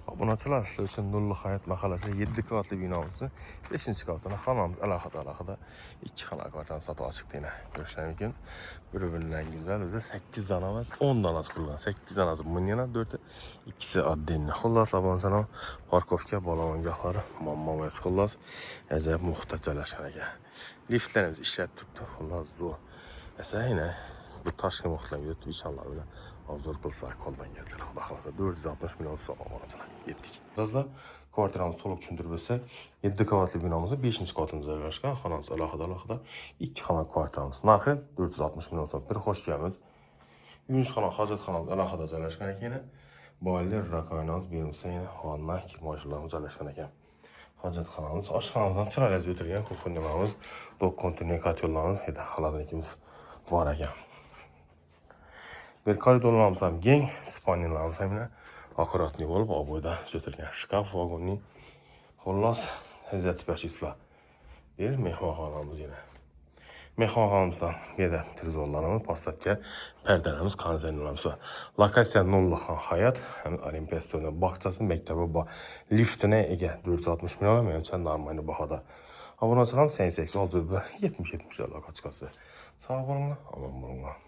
Obunachilar sizlar uchun Nurli Hayot mahallasi 7 qavatli binomizning 5-qavatini xonamiz alohida 2 xona kvartirani sotib chiqdinglar. Ko'rishingiz mumkin. Bir-biridan güzel. Bizda 8 dona emas, 10 donasi qurilgan. 8 donasi muniyana, 4 ikkisi oddenni. Xullas, abonsan parkovka bolamongohlari, mammomet xullas. Ajoyib muhtat joylashgan ekan. Liftlarimiz ishlab turibdi. Xullas, zo'r. Esa yine bu Toshkent muhtarlarga o'tib inshaalloh bilan obzor qilsak qo'ldan keltir. Xudo xolasa 460 million so'm omonachilar. Yetdik. Bizda kvartiramiz to'liq tushuntirib bo'lsak, 7 qavatli binomizda 5-qavatimizda joylashgan, xonamiz alohida 2 xona kvartiramiz. Narxi 460 million so'm. Bir xo'sh kelamiz. 3 xona hojatxonamiz alohida joylashgan ekan. Boiler, rakovinamiz, birimizda yana vanna, moshinalarimiz joylashgan ekan. Hojatxonamiz, oshxonamizdan chiroyli o'tirgan kuxnyamiz, dokumentik kotyollarimiz, xalotnikimiz bor ekan. Bir koridorlarimiz ham keng, spalniyalarimiz ham akkuratli bo'lib, oboyda jo'tilgan shkaf, vagonning xullas izzat baxshislar. Bir mehmonxonamiz yana. Mehmonxonamizdan yerda televizorlarimiz, pastapga perdelerimiz, kondisionerlarimiz var. Lokasiya Nurli Hayot, ham Olimpiya stadioni bog'chasi, maktabi bor. Liftine ega 460 million, menimcha normal bahoda. Obunachilar 88 61 70 70 lokasiya. Sog' bo'linglar, omon bo'linglar.